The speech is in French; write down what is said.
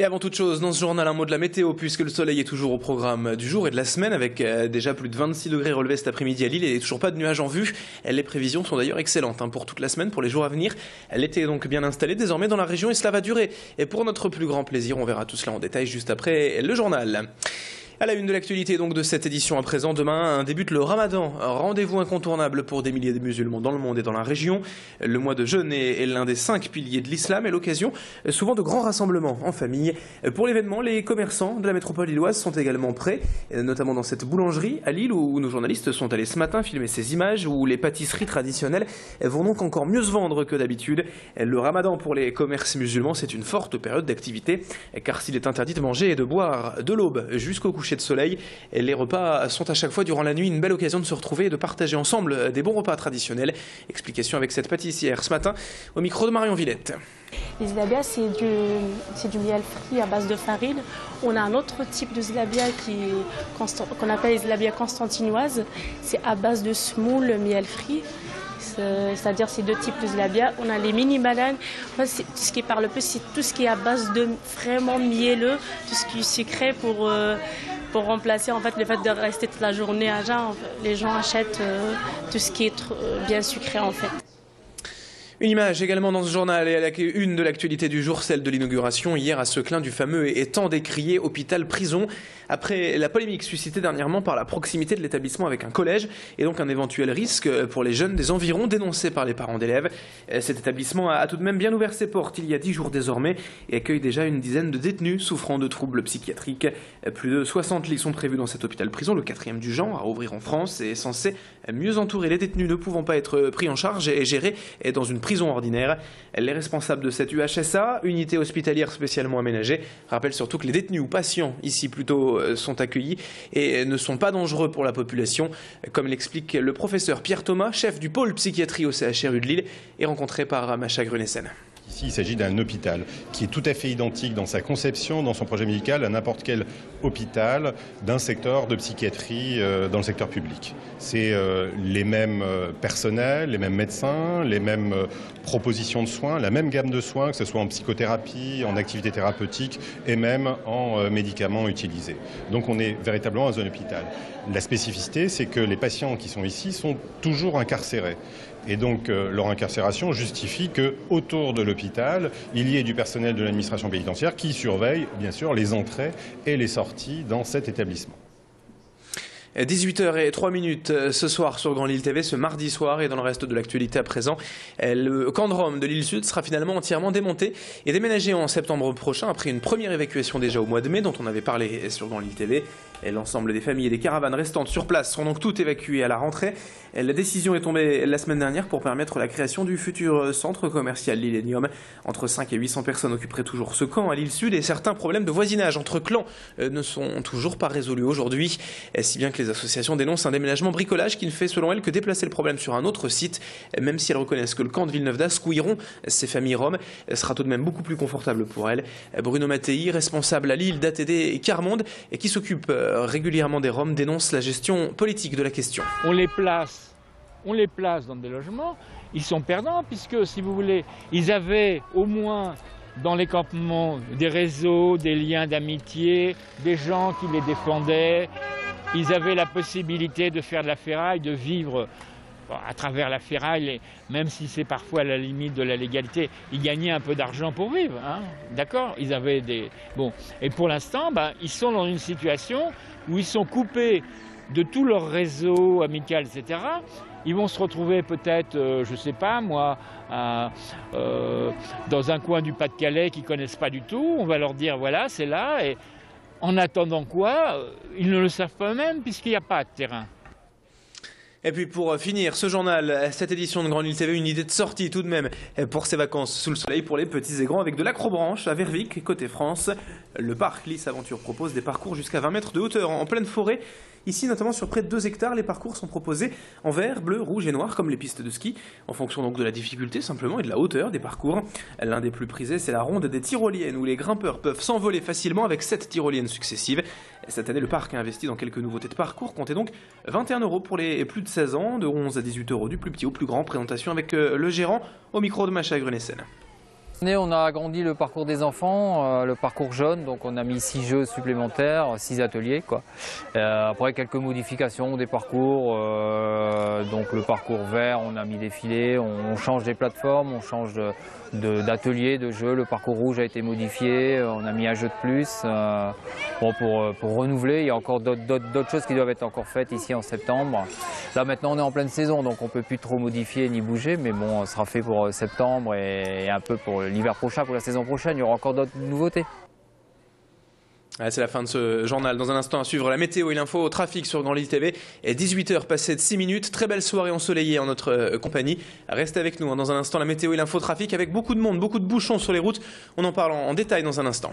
Et avant toute chose, dans ce journal, un mot de la météo, puisque le soleil est toujours au programme du jour et de la semaine, avec déjà plus de 26 degrés relevés cet après-midi à Lille et toujours pas de nuages en vue. Les prévisions sont d'ailleurs excellentes pour toute la semaine, pour les jours à venir. L'été est donc bien installé désormais dans la région et cela va durer. Et pour notre plus grand plaisir, on verra tout cela en détail juste après le journal. À la une de l'actualité donc de cette édition à présent, demain débute le Ramadan, un rendez-vous incontournable pour des milliers de musulmans dans le monde et dans la région. Le mois de jeûne est l'un des 5 piliers de l'islam et l'occasion souvent de grands rassemblements en famille. Pour l'événement, les commerçants de la métropole lilloise sont également prêts, notamment dans cette boulangerie à Lille où nos journalistes sont allés ce matin filmer ces images où les pâtisseries traditionnelles vont donc encore mieux se vendre que d'habitude. Le Ramadan pour les commerces musulmans, c'est une forte période d'activité car s'il est interdit de manger et de boire de l'aube jusqu'au coucher de soleil, et les repas sont à chaque fois durant la nuit une belle occasion de se retrouver et de partager ensemble des bons repas traditionnels. Explication avec cette pâtissière ce matin au micro de Marion Villette. Les zlabia, c'est du miel frit à base de farine. On a un autre type de zlabia qu'on appelle les zlabia constantinoises. C'est à base de semoule, miel frit. C'est-à-dire ces deux types de zlabia. On a les mini bananes. Ce qui parle le plus, c'est tout ce qui est à base de vraiment mielleux, tout ce qui est sucré pour remplacer en fait le fait de rester toute la journée à jeun. Les gens achètent tout ce qui est bien sucré en fait. Une image également dans ce journal et à la une de l'actualité du jour, celle de l'inauguration hier à Seclin du fameux et tant décrié hôpital-prison. Après la polémique suscitée dernièrement par la proximité de l'établissement avec un collège et donc un éventuel risque pour les jeunes des environs dénoncés par les parents d'élèves. Cet établissement a tout de même bien ouvert ses portes il y a 10 jours désormais et accueille déjà une dizaine de détenus souffrant de troubles psychiatriques. Plus de 60 lits sont prévus dans cet hôpital-prison, le 4e du genre à ouvrir en France et est censé mieux entourer les détenus ne pouvant pas être pris en charge et gérés dans une prison ordinaire. Les responsables de cette UHSA, unité hospitalière spécialement aménagée, rappellent surtout que les détenus ou patients ici plutôt sont accueillis et ne sont pas dangereux pour la population, comme l'explique le professeur Pierre Thomas, chef du pôle psychiatrie au CHRU de Lille et rencontré par Macha Grunessen. Ici, il s'agit d'un hôpital qui est tout à fait identique dans sa conception, dans son projet médical, à n'importe quel hôpital d'un secteur de psychiatrie dans le secteur public. C'est les mêmes personnels, les mêmes médecins, les mêmes propositions de soins, la même gamme de soins, que ce soit en psychothérapie, en activité thérapeutique et même en médicaments utilisés. Donc on est véritablement dans un hôpital. La spécificité, c'est que les patients qui sont ici sont toujours incarcérés. Et donc leur incarcération justifie qu'autour de l'hôpital, il y ait du personnel de l'administration pénitentiaire qui surveille bien sûr les entrées et les sorties dans cet établissement. 18h03 ce soir sur Grand Lille TV, ce mardi soir et dans le reste de l'actualité à présent. Le camp de Rome de l'île Sud sera finalement entièrement démonté et déménagé en septembre prochain après une première évacuation déjà au mois de mai dont on avait parlé sur Grand Lille TV. L'ensemble des familles et des caravanes restantes sur place seront donc toutes évacuées à la rentrée. La décision est tombée la semaine dernière pour permettre la création du futur centre commercial Lillénium. Entre 5 et 800 personnes occuperaient toujours ce camp à l'île Sud et certains problèmes de voisinage entre clans ne sont toujours pas résolus aujourd'hui. Si bien que les associations dénoncent un déménagement bricolage qui ne fait selon elles que déplacer le problème sur un autre site, même si elles reconnaissent que le camp de Villeneuve d'Ascq où iront ces familles roms sera tout de même beaucoup plus confortable pour elles. Bruno Mattei, responsable à Lille d'ATD et Carmonde et qui s'occupe régulièrement des Roms, dénonce la gestion politique de la question. On les place dans des logements, ils sont perdants puisque, si vous voulez, ils avaient au moins dans les campements des réseaux, des liens d'amitié, des gens qui les défendaient. Ils avaient la possibilité de faire de la ferraille, de vivre à travers la ferraille, même si c'est parfois à la limite de la légalité, ils gagnaient un peu d'argent pour vivre, hein, d'accord. Ils avaient des... Bon. Et pour l'instant, ils sont dans une situation où ils sont coupés de tout leur réseau amical, etc. Ils vont se retrouver peut-être, je ne sais pas moi, dans un coin du Pas-de-Calais qu'ils ne connaissent pas du tout. On va leur dire, voilà, c'est là. Et en attendant quoi, ils ne le savent pas eux-mêmes puisqu'il n'y a pas de terrain. Et puis pour finir ce journal, cette édition de Grand Lille TV, une idée de sortie tout de même pour ces vacances sous le soleil pour les petits et grands avec de l'acrobranche à Vervic, côté France. Le parc Lys Aventure propose des parcours jusqu'à 20 mètres de hauteur en pleine forêt. Ici, notamment sur près de 2 hectares, les parcours sont proposés en vert, bleu, rouge et noir, comme les pistes de ski, en fonction donc de la difficulté simplement et de la hauteur des parcours. L'un des plus prisés, c'est la ronde des tyroliennes, où les grimpeurs peuvent s'envoler facilement avec 7 tyroliennes successives. Cette année, le parc a investi dans quelques nouveautés de parcours, comptez donc 21 € pour les plus de 16 ans, de 11 à 18 € du plus petit au plus grand. Présentation avec le gérant au micro de Macha Grunessen. On a agrandi le parcours des enfants, le parcours jaune, donc on a mis 6 jeux supplémentaires, 6 ateliers, quoi. Après quelques modifications des parcours, donc le parcours vert, on a mis des filets, on change des plateformes, on change d'ateliers, de jeux. Le parcours rouge a été modifié, on a mis un jeu de plus. Bon, pour renouveler, il y a encore d'autres choses qui doivent être encore faites ici en septembre. Là maintenant on est en pleine saison, donc on ne peut plus trop modifier ni bouger, mais bon, ça sera fait pour septembre et un peu pour l'hiver prochain, pour la saison prochaine. Il y aura encore d'autres nouveautés. C'est la fin de ce journal. Dans un instant, à suivre la météo et l'info au trafic sur Grand Lille TV. Et 18h passées de 6 minutes. Très belle soirée ensoleillée en notre compagnie. Restez avec nous. Dans un instant, la météo et l'info trafic avec beaucoup de monde, beaucoup de bouchons sur les routes. On en parle en détail dans un instant.